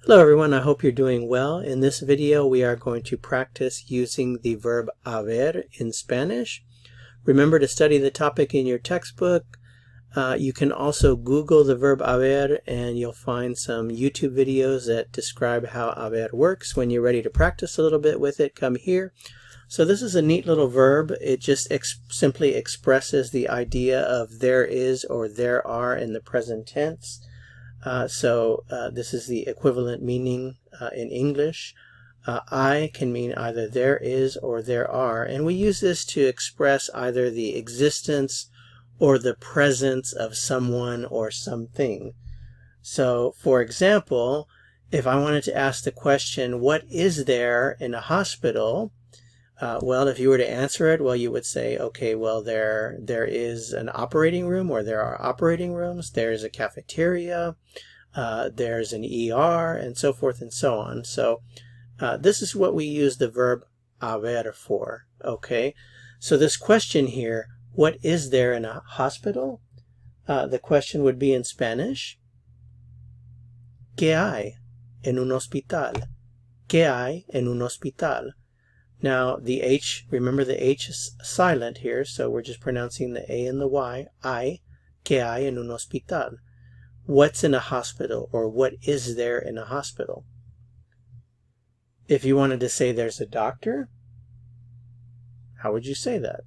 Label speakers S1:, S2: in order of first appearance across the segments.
S1: Hello everyone, I hope you're doing well. In this video we are going to practice using the verb haber in Spanish. Remember to study the topic in your textbook. You can also Google the verb haber and you'll find some YouTube videos that describe how haber works. When you're ready to practice a little bit with it, come here. So this is a neat little verb. It just simply expresses the idea of there is or there are in the present tense. This is the equivalent meaning in English. I can mean either there is or there are, and we use this to express either the existence or the presence of someone or something. So, for example, if I wanted to ask the question, what is there in a hospital? Well, if you were to answer it, well, you would say, okay, well, there is an operating room, or there are operating rooms, there's a cafeteria, there's an ER, and so forth and so on. So this is what we use the verb haber for, okay? So this question here, what is there in a hospital? The question would be in Spanish, ¿Qué hay en un hospital? ¿Qué hay en un hospital? Now, the H, remember the H is silent here, so we're just pronouncing the A and the Y. ¿Qué hay en un hospital? What's in a hospital, or what is there in a hospital? If you wanted to say there's a doctor, how would you say that?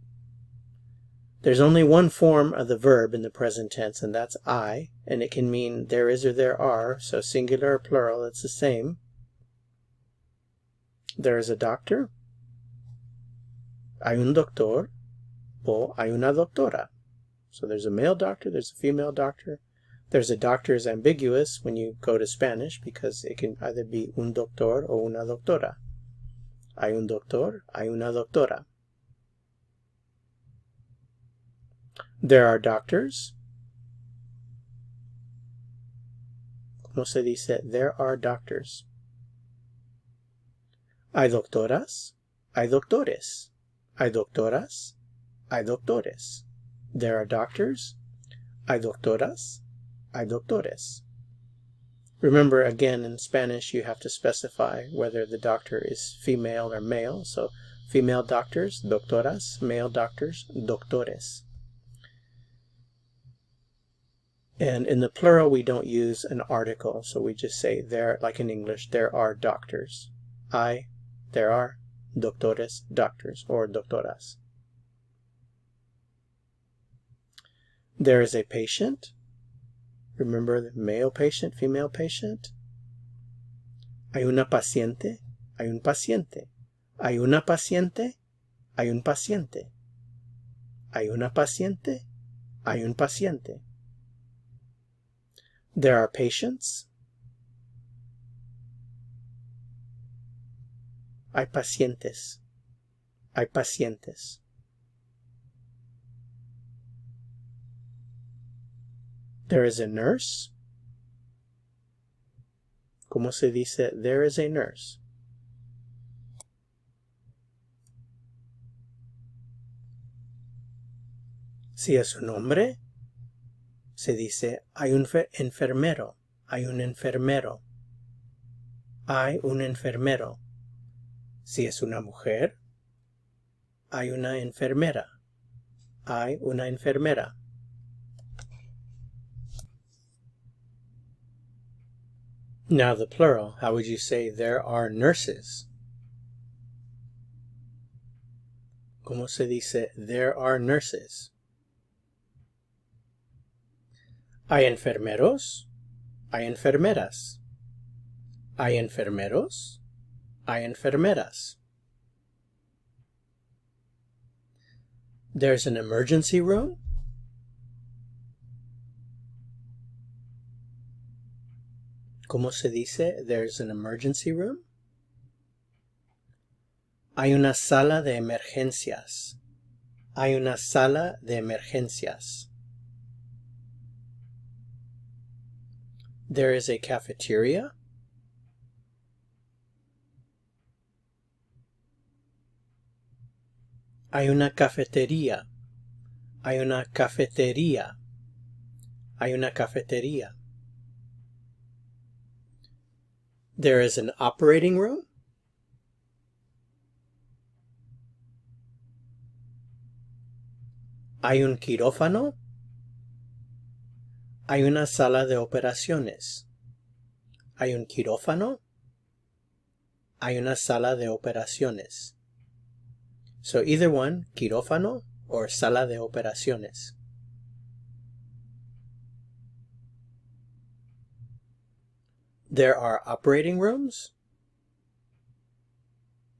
S1: There's only one form of the verb in the present tense, and that's I, and it can mean there is or there are, so singular or plural, it's the same. There is a doctor. Hay un doctor, o hay una doctora. So there's a male doctor, there's a female doctor. There's a doctor is ambiguous when you go to Spanish because it can either be un doctor o una doctora. Hay un doctor, hay una doctora. There are doctors. ¿Cómo se dice? There are doctors. Hay doctoras, hay doctores. Hay doctoras, hay doctores. There are doctors. Hay doctoras, hay doctores. Remember, again, in Spanish, you have to specify whether the doctor is female or male. So, female doctors, doctoras. Male doctors, doctores. And in the plural, we don't use an article. So we just say there, like in English, there are doctors. There are doctores, doctors, or doctoras. There is a patient. Remember the male patient, female patient. Hay una paciente, hay un paciente. Hay una paciente, hay un paciente. Hay una paciente, hay un paciente. There are patients. Hay pacientes. Hay pacientes. There is a nurse. ¿Cómo se dice? There is a nurse. Si es un hombre, se dice hay un enfermero. Hay un enfermero. Hay un enfermero. Si es una mujer, hay una enfermera. Hay una enfermera. Now the plural, how would you say there are nurses? ¿Cómo se dice there are nurses? Hay enfermeros, hay enfermeras. Hay enfermeros, hay enfermeras. There's an emergency room. ¿Cómo se dice there's an emergency room? Hay una sala de emergencias. Hay una sala de emergencias. There is a cafeteria. Hay una cafetería. Hay una cafetería. Hay una cafetería. There is an operating room. Hay un quirófano. Hay una sala de operaciones. Hay un quirófano. Hay una sala de operaciones. So either one, quirófano or sala de operaciones. There are operating rooms.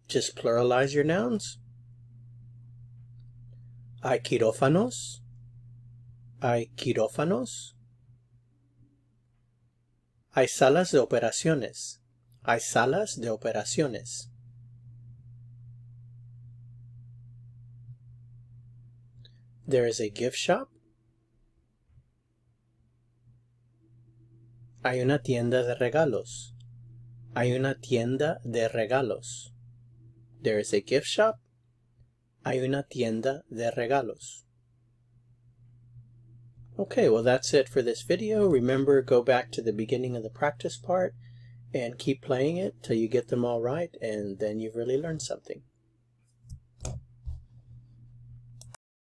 S1: Just pluralize your nouns. Hay quirófanos. Hay quirófanos. Hay salas de operaciones. Hay salas de operaciones. There is a gift shop. Hay una tienda de regalos. Hay una tienda de regalos. There is a gift shop. Hay una tienda de regalos. Okay, well that's it for this video. Remember, go back to the beginning of the practice part and keep playing it till you get them all right, and then you've really learned something.